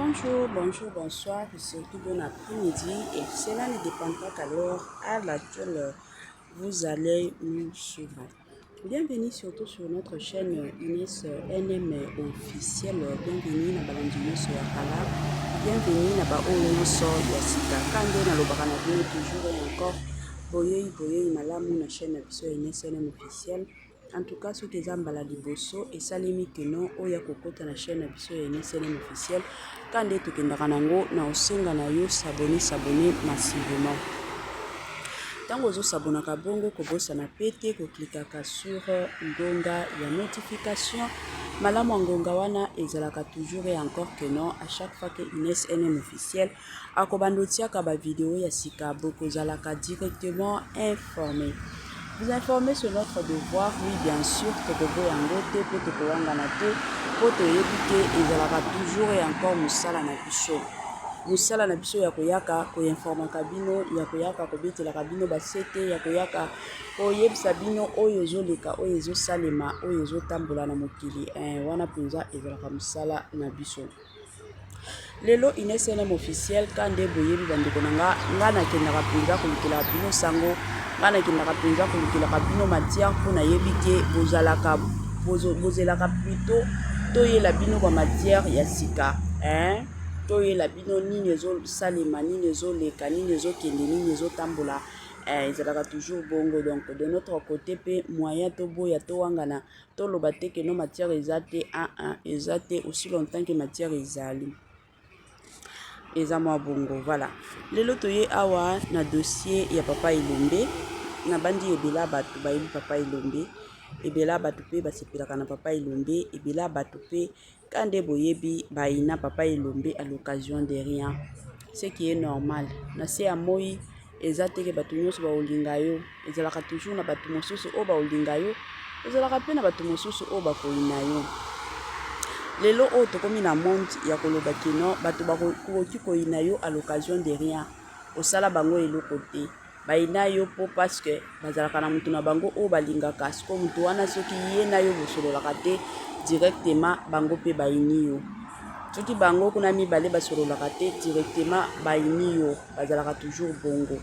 Bonjour, bonjour, bonsoir et surtout bon après-midi. Et cela ne dépend pas qu'à l'heure à laquelle vous allez nous suivre. Bienvenue surtout sur notre chaîne Inès NM officielle. Bienvenue na balandino sur Akala. Bienvenue na ba Oyo so Yasika. Kande na lobaka na bino toujours et encore. Boyei malamu na chaîne Inès NM officielle. En tout cas, ce qui est en liboso et salimi que non oya kokota na chaîne biso ya NSNM officiel quand est to nango na osenga na yo s'abonner massivement. Tango zo s'abonner ka bongo ko bossa na pete ko klikaka sur ngonga ya notification malamu ngonga wana ezalaka toujours et encore que non à chaque fois que NSNM officiel akobandotia ka ba vidéo ya sika boko zalaka directement informé. Vous informer sur notre devoir, oui bien sûr, que vous yango te pour te kowanga te pour te yebike ezalaka toujours et encore musala na biso. Musala na biso ya koyaka ko informa kabino ya koyaka ko betela kabino basete ya koyaka ko yebisa bino oyo zoleka oyo zo salema oyo zo tambola na mokili wana penza ezalaka musala na biso. Lelo NSNM officiel kande boyebi bandeko nanga ngana kendaka penza kolukela bino sango ngana kendaka penza kolukela bino matière mpona yebi ke bozelaka plutôt toyela bino ba matière ya sika toyela bino nini ezosalema nini ezoleka nini ezokende nini ezotambola ezalaka toujours bongo. Donc de notre côté pe moyen toboya towangana toloba te ke no matière ezate ezate aussi longtemps que matière ezali eza mwa bongo. Voilà, lelo toye awa na dossier ya papa Elombe na bandi ebela bato bayebi papa Elombe ebela bato pe basepelaka na papa Elombe ebela bato pe kande boyebi baina papa Elombe à l'occasion de rien, ce qui est normal. Na se ya moi eza teke bato nyonso baolinga yo ezalaka toujours na bato mosusu oyo baolinga yo ezalaka pe na bato mosusu oyo bakoyina yo. Lelo oyo tokomi na monde ya koloba kino bato bakoki koyina yo à l'occasion de rien osala bango eloko te baina yo po parce que bazalaka na mutu na bango oyo balingaka siko mutu wana soki ye na yo bosololaka te directement bango pe baini yo soki bango kuna mibale basololaka te directement baini yo bazalaka toujours bongo.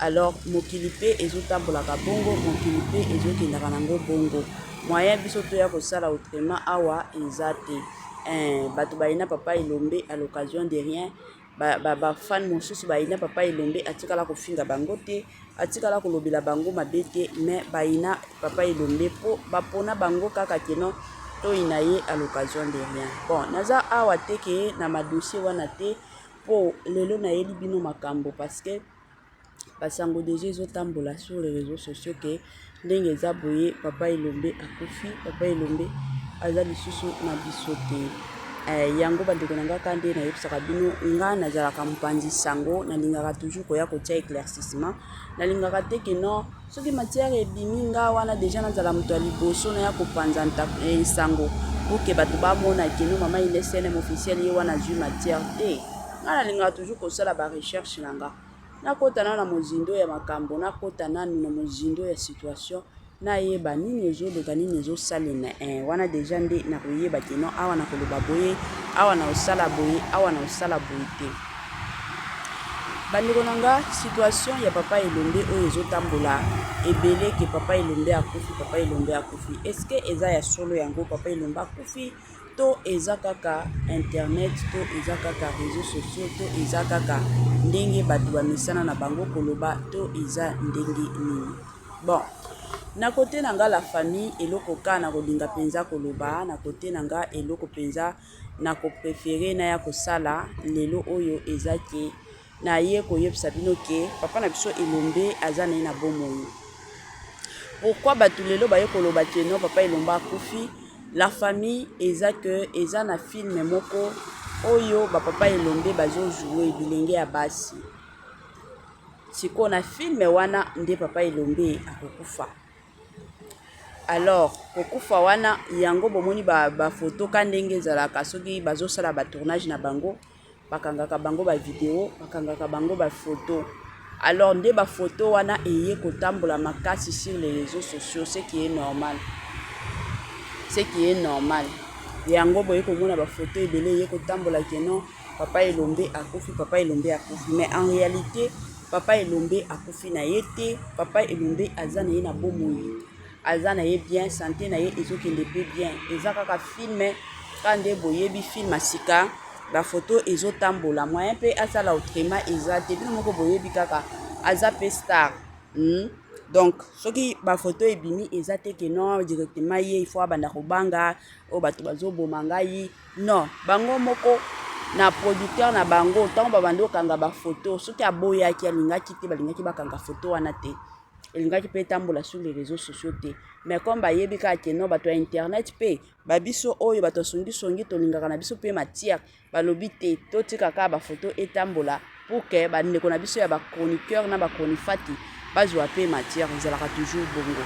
Alors mokili pe ezotambolaka bongo mokili pe ezokendaka nango bongo moyen biso toya kosala autrement awa eza te. Bato baina papa Elombe à l'occasion de rien fan mosusu baina papa Elombe atikala kofinga bango te atikala kolobela bango mabe te mais baina papa Elombe po bapona bango kaka keno toyina ye à l'occasion de rien. Bon naza awa te ke na madossier wana te po lelo na yeli bino makambo parce que basango déjà ezotambola sur les réseaux sociaux ke ndenge eza boye papa Elombe akufi papa Elombe aza lisusu na biso te. Yango bandeko nanga kande na yebisaka bino nga nazalaka mopanzi sango nalingaka toujours koya kotia éclaircissement nalingaka te ke non soki matière ebimi nga wana déjà nazala moto ya liboso na ya kopanza sango oke bato bamona keno mama NSNM officiel ye wana zwi matière te. Nga nalingaka toujours kosala ba recherche nanga nakota na mozindo ya makambo nakota nanu na mozindo ya situation nayeba nini ezoleka nini ezosalema wana deja nde nakoyeba keno awa na koloba boye awa na osala boye awa na osala boye te. Bandeko nanga situation ya papa Elombe oyo ezotambola ebele ke papa Elombe akufi est-ce que eza ya solo yango papa Elombe akufi to eza kaka internet to eza kaka réseaux sociaux to eza kaka ndenge bato bamisana na bango koloba to eza ndenge nini. Bon na côté nanga la famille eloko ka na kolinga penza koloba na côté nanga eloko penza na ko préférer na ya kosala lelo oyo eza ke na ye koyebisa bino ke papa na biso Elombe aza na ye na bomoi. Pourquoi bato lelo baye koloba ke non papa Elombe akufi? La famille eza que eza na film moko oyo ba papa Elombe bazo jouer bilenge ya basi siko na film wana nde papa Elombe akokufa. Alors kokufa wana yango bomoni ba photo ka ndenge ezalaka soki bazosala ba tournage na bango bakangaka bango ba vidéo bakangaka bango ba photo. Alors nde ba photo wana eye kotambola makasi sur les réseaux sociaux ce qui est normal. yango boye komona ba photo ebele ye kotambola keno papa Elombe akufi papa Elombe akufi, mais en réalité papa Elombe akufi na ye te. Papa Elombe aza na ye na bomoi, aza na ye bien, santé na ye ezokende pe bien. Eza kaka filme kande boyebi film asika ba photo ezotambola moyen pe asala autrement eza te bino moko boyebi kaka aza pe star. Donc soki ba photo ebimi eza te ke non directement ye il faut abanda kobanga o bato bazoboma ngai non, bango moko na producteur na bango ntango babandi okanga ba photo soki aboyaki alingaki te balingaki bakanga photo wana te, elingaki mpe etambola sur les réseaux sociaux te. Mais comme bayebi kaka ke non bato ya internet mpe babiso oyo bato songisongi tolingaka na biso mpe matière balobi te totika kaka bafoto etambola pour ke bandeko na biso ya bachroniqueur na bachronifati bazwa mpe matière ezalaka toujours bongo.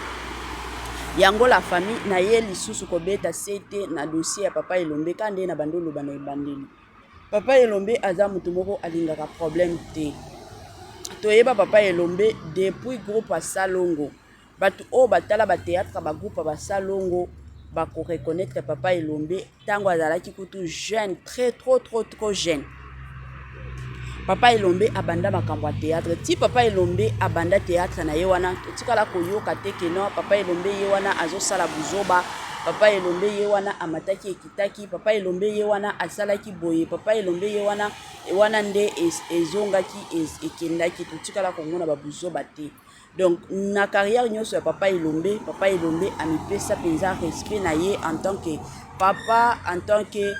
Yango la famille na ye lisusu kobeta sete na dossier ya papa Elombe kande na bando loba na ebandeli. Papa Elombe aza mutu moko alingaka problème te. Toyeba papa Elombe depuis groupe Salongo. Batu o batala ba théâtre ba groupe ba Salongo ba ko reconnaître papa Elombe tango azalaki kutu jeune, très trop jeune. Papa Elombe abanda makambo ya théâtre. Ti papa Elombe abanda théâtre na ye wana totikala koyoka te ke non papa Elombe ye wana azosala buzoba. Papa Elombe ye wana amataki ekitaki. Papa Elombe ye wana asalaki boye. Papa Elombe ye wana nde ezongaki ekendaki totikala komona ba buzoba te. Donc na carrière nyonso ya papa Elombe amipesa penza respect na ye en tant que papa, en tant que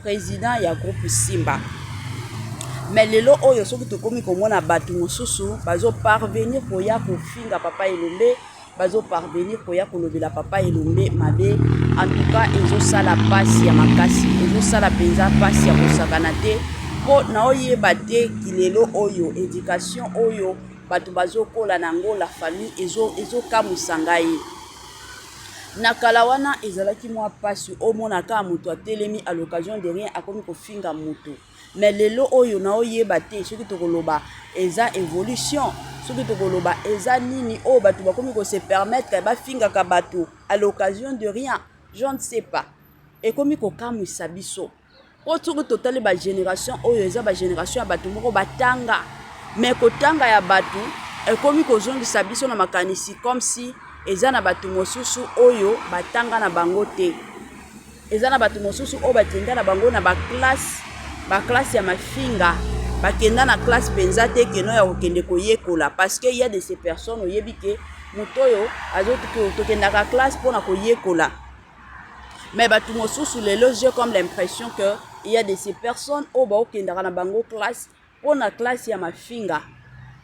président ya groupe Simba. Mais lelo oyo soki tokomi komona bato mosusu bazo parvenir koya kofinga papa Elombe, bazo parvenir koya kolobela papa Elombe mabe. En tout cas ezosala pasi ya makasi, ezosala penza pasi ya kosakana te po na oyeba te kilelo oyo éducation oyo bato bazokola nango la famille ezokamusa ngai. Na kala wana ezalaki mwa pasi omonaka mutu atelemi à l'occasion de rien akomi kofinga mutu. Mais lelo oyo na oyeba te soki tokoloba eza évolution, soki tokoloba eza nini o bato bakomi ko se permettre bafingaka bato à l'occasion de rien, je ne sais pas. Ekomi kokamwisa biso po soki totali ba génération oyo eza ba génération ya bato moko batanga, mais kotanga ya bato ekomi kozongisa biso na makanisi comme si eza na bato mosusu oyo batanga na bango te, eza na bato mosusu oyo bakenda na bango na ba classe ya mafinga bakenda na classe penza te keno ya kokende koyekola, parce que il y a de ces personnes oyebi ke moto oyo tokendaka classe mpona koyekola. Mais bato mosusu lelo j'ai comme l'impression que il y a de ces personnes oyo baokendaka na bango classe mpona classe ya mafinga,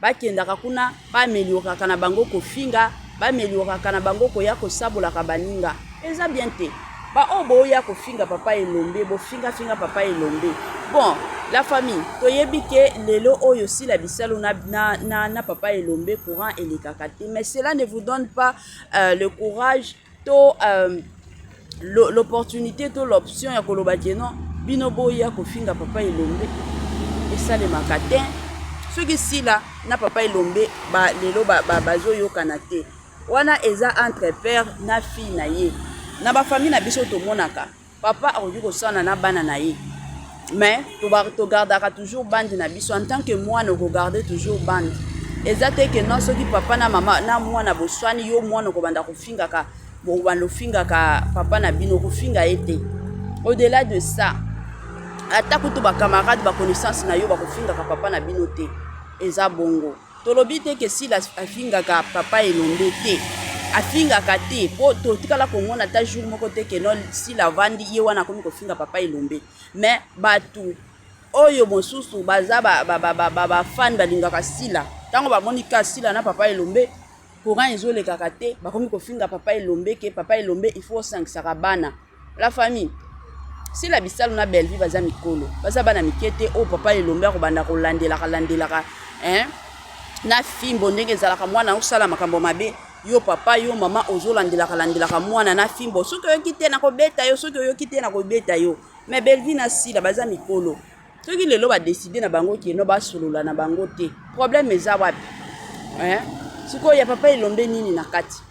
bakendaka kuna baamelioraka na bango kofinga, baamelioraka na bango koya kosabolaka baninga, eza bien te. Ba o boya kofinga papa Elombe bofinga papa Elombe. Bon, la famille toyebi ke lelo oyo si la bisalo na papa Elombe courant elekakate, mais cela ne vous donne pas le courage to l'opportunité to l'option ya koloba non bino boya kofinga papa Elombe esalemaka te. Soki sila na papa Elombe ba lelo bazoyokana te wana eza entre père na fille na ye. Na ba famille na biso tomonaka papa akoki kosana na bana na ye, mais togardaka toujours bande na biso en tant que mwana okogarde toujours bande. Eza te ke non soki papa na mama na mwana boswani yo mwana okobanda kofingaka bobanda ofingaka papa na bino kofinga ete. Au-delà de ça ata kutu ba camarade ba connaissance na yo bakofingaka papa na bino te, eza bongo. Tolobi te ke si la afingaka papa Elombe te afingaka te po totikala komona ta jour moko te ke non si la vandi ye wana komi kofinga papa Elombe. Mais batu oyo mosusu baza ba fan balingaka sila tango bamoni ka sila na papa Elombe courant ezolekaka te bakomi kofinga papa Elombe ke papa Elombe il faut sangisaka bana. La famille si la bisalo na belle vie baza mikolo baza bana mikete o papa Elombe akobanda kolandelaka na fimbo ndenge ezalaka mwana osala makambo mabe yo papa yo mama ozolandelaka mwana na fimbo soki oyoki te na kobeta yo, soki oyoki te na kobeta yo. Mais belle vie na sila baza mikolo soki lelo badeside na bango keno basolola na bango te, problème eza wapi? Sikoyo ya papa Elombe nini na kati,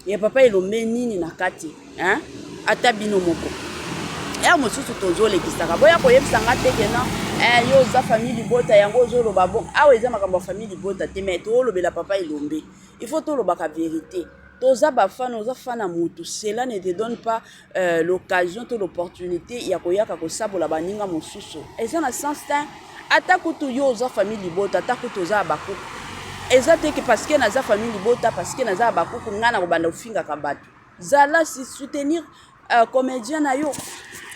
ya papa Elombe nini na kati ata bino moko ya mosusu tozolekisaka boya koyebisanga te ke non yo oza famille libota yango ozoloba bon awa eza makambo ya famille libota te mais tolobela papa elombe il faut tolobaka vérité toza bafana oza fana mutu cela ne te donne pas l'occasion to l'opportunité ya koyaka kosabola baninga mosusu eza na sens te ata kutu yo oza famille libota ata kutu oza bakuku eza te ke parce que naza famille libota parce que naza bakuku nga na kobanda ofingaka bato zala si soutenir comédien na yo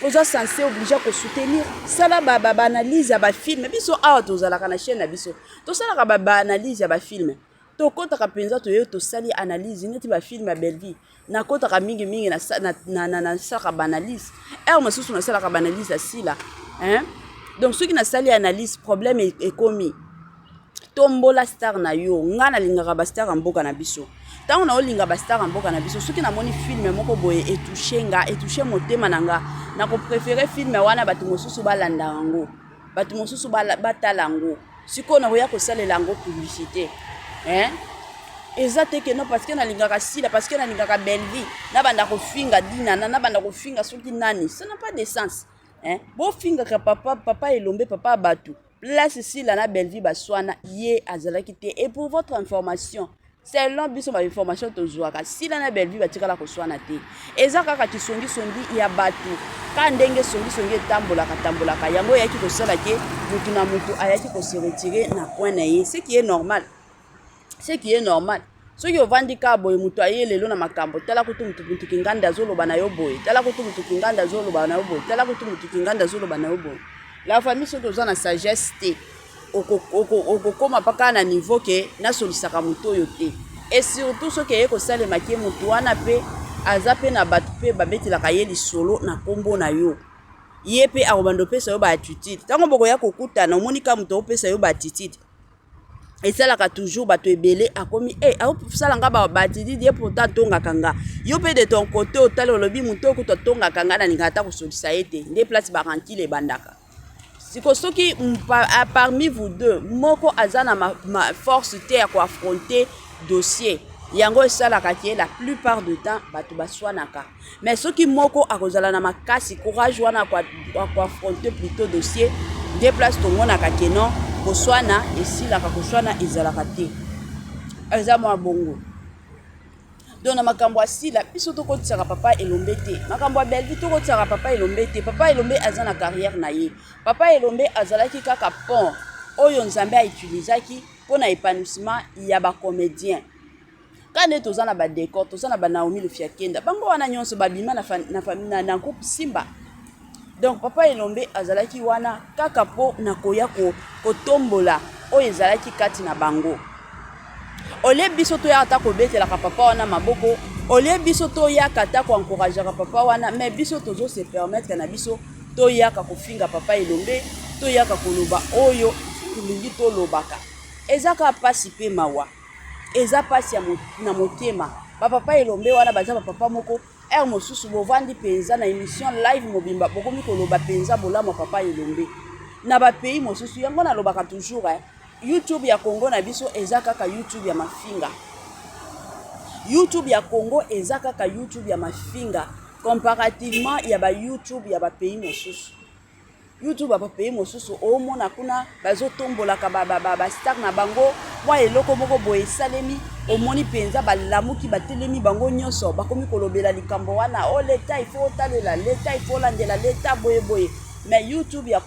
oza censé obligé kosoutenir sala baanalyse ya bafilme biso awa tozalaka na chaîne na biso tosalaka baanalyse ya bafilme tokotaka mpenza toyebi tosali analyse neti bafilme ya bellevie nakotaka mingimingi nasalaka baanalyse ere mosusu nasalaka baanalyse ya sila donc soki nasali analyse problème ekomi tombola star na yo nga nalingaka bastar ya mboka na biso ntango naolinga bastar ya mboka na biso soki namoni filme moko boye etouche motema na nga nakopréféré filme wana bato mosusu balanda yango bato mosusu batala yango sikoyo nakoya kosalela yango publicité eza te ke non parce que nalingaka sila parce que nalingaka bellevie nabanda kofinga dinana nabanda kofinga soki nani ça n'a pas de sens bofingaka papa elombe papa bato place sila na bellevie baswana ye azalaki te et pour votre information selon biso bainformation tozwaka sila na bellevie batikala koswana te eza kaka kisongisongi ya bato ka ndenge songisongi etambolaka yango eyaki kosala ke mutu na mutu ayaki kose retire na point na ye ce qui est normal soki ovandi ka boye mutu aye lelo na makambo tala kutu mutu kinganda azoloba na yo boye tala kutu mutu kinganda azoloba na yo boye tala kutu mutu kinganda azoloba na yo boye la famille soki oza na sagesse te okokoma mpaka na niveau ke nasolisaka mutu oyo te et surtout soki eye kosalemaki ye mutu wana mpe aza mpe na bato mpe babetelaka ye lisolo na nkombo na yo ye mpe akobanda opesa yo baatitude ntango bokoya kokutana omoni ka mutu opesa yo baatitude esalaka toujours bato ebele akomi akosala nga baatitude ye pourtant atongaka nga yo mpe de ton côté otali olobi mutu okutu atongaka nga nalingaka ata kosolisa ye te nde place barantile ebandaka siko soki parmi vous deux moko aza na ma force te ya koaffronter dossier yango esalaka ke la plupart du temps bato baswanaka mais soki moko akozala na makasi courage wana koaffronter plutôt dossier nde place tomonaka ke non koswana esilaka koswana ezalaka te eza mwa bongo donc na makambo ya sila biso tokotisaka papa elombe te makambo ya bellevie tokotisaka papa elombe te papa elombe aza na carrière na ye papa elombe azalaki kaka pont oyo nzambe autilisaki mpo na épanouissement ya bacomédien kande toza na badécor toza na banaomi lufiakenda bango wana nyonso babima na groupe simba donc papa elombe azalaki wana kaka mpo na koya kotombola oyo ezalaki kati na bango olie biso toyaka ta kobetelaka papa wana maboko olie biso toyaka ta koencourageaka papa wana mais biso tozose permettre na biso toyaka kofinga papa elombe toyaka koloba oyo tulingi tolobaka eza kaka pasi mpe mawa eza pasi na motema bapapa elombe wana baza bapapa moko ere mosusu bovandi mpenza na émission live mobimba bokomi koloba mpenza bolamu papa elombe na bapays mosusu yango nalobaka toujours YouTube ya Congo na biso eza kaka YouTube ya mafinga YouTube ya Congo eza kaka YouTube ya mafinga comparativement ya ba YouTube ya bapays mosusu YouTube ya bapays mosusu omona kuna bazotombolaka bastar na bango mwa eloko moko boye esalemi omoni mpenza balamuki batelemi bango nyonso bakomi kolobela likambo wana o leta ifo otalela leta ifo olandela leta boye mais YouTube ya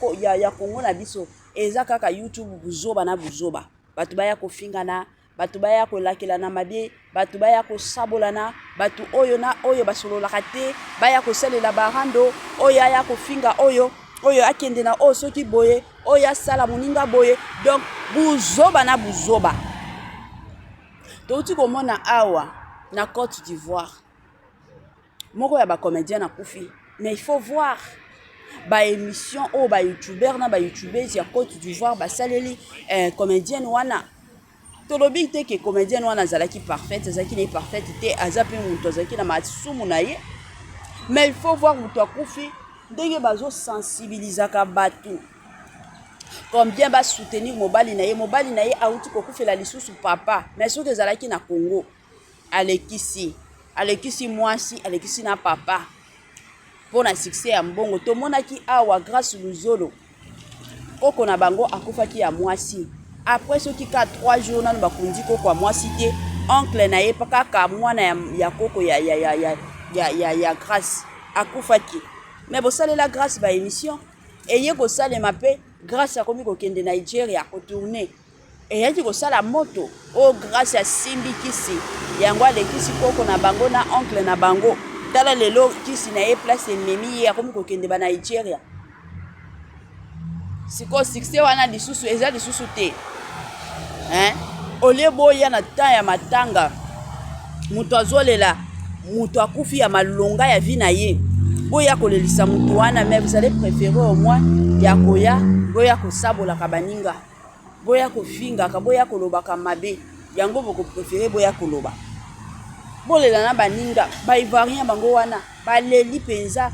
Congo na biso eza kaka YouTube buzoba na buzoba bato baya kofingana bato baya kolakelana mabe bato baya kosabolana bato oyo na oyo basololaka te baya kosalela barando oyo aya kofinga oyo akende na oyo soki boye oyo asala moninga boye donc buzoba na buzoba touti komona awa na Côte d'Ivoire moko ya bacomédien na kufi mais il faut voir ba émission o ba youtubeur na ba youtubeuse ya Côte d'Ivoire basaleli comédienne wana tolobi te ke comédienne wana azalaki parfaite azalaki ne parfaite te aza pe mutu azalaki na masumu na ye mais il faut voir mutu akufi ndenge bazosensibilizaka bato combien basoutenir mobali na ye auti kokufela lisusu papa mais soki ezalaki na Congo alekisi mwasi alekisi na papa pour na succès ya mbongo. Tomonaki awa grâce Luzolo koko na bango akufaki ya mwasi. Après ce qui ka 3 jours nanu bakundi koko ya mwasi te, oncle na ye kaka mwana ya koko ya grâce akufaki. Mais bosalela grâce ba émission eye kosalema pe grâce akomi kokende Nigeria kotourner eyaki kosala moto o grâce ya simbi kisi yango alekisi koko na bango na oncle na bango. Tala lelo kisi na ye place ememi ye akomi kokende ba Nigeria. Siko succès wana lisusu eza lisusu te. Olie boya na temps ya matanga mutu azolela mutu akufi ya malonga ya vie na ye boya kolelisa mutu wana, mais vous allez préférer au moins ya koya boya kosabolaka baninga boya kofingaka boya kolobaka mabe yango boko préférer boya koloba bolela na baninga ba ivoirien bango wana baleli penza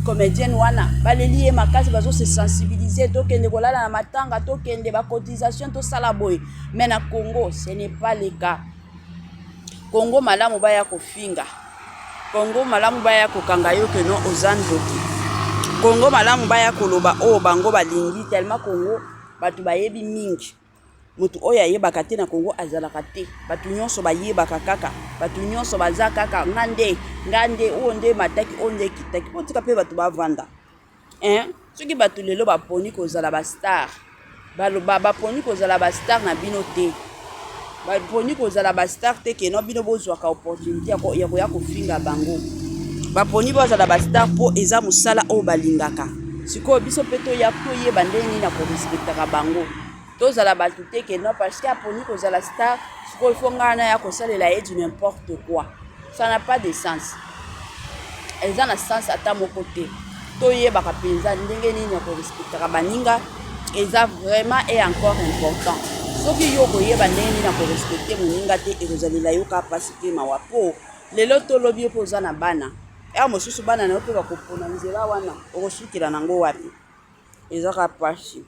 comédienne wana baleli ye makasi bazo se sensibiliser tokende kolala na matanga tokende ba cotisation to sala boy. Mais na Congo ce n'est pas le cas. Congo malamu baya kofinga, Congo malamu baya kokanga yo ke non ozandoki, Congo malamu baya koloba o bango balingi tellement Congo batu bayebi mingi. Mutu oya yebaka te na Congo azalaka te, batu nyonso bayebaka kaka, batu nyonso baza kaka ngande onde mataki onde kitaki potika pe batu bavanda. Soki batu lelo baponi kozala ba star baloba baponi kozala ba star na bino te, baponi kozala ba star te ke no bino bozwaka opportunité ya koya kofinga bango. Baponi bozala ba star po eza musala o balingaka. Siko biso pe toya koyeba ndenge na ko respectaka bango. Tozala batu te ke non parce que aponi kozala star siko ifo ngana ya kosalela ye du n'importe quoi. Ça n'a pas de sens. Eza na sens ata moko te. Toyebaka penza ndenge nini na ko respectaka baninga eza vraiment et encore important. Soki yo koyeba ndenge nini na ko respecter moninga te ekozalila yo ka pasi te mawa po lelo tolobi yo poza na bana mosusu bana na yo pe bakopona nzela wana okosukila nango wapi eza ka pasi.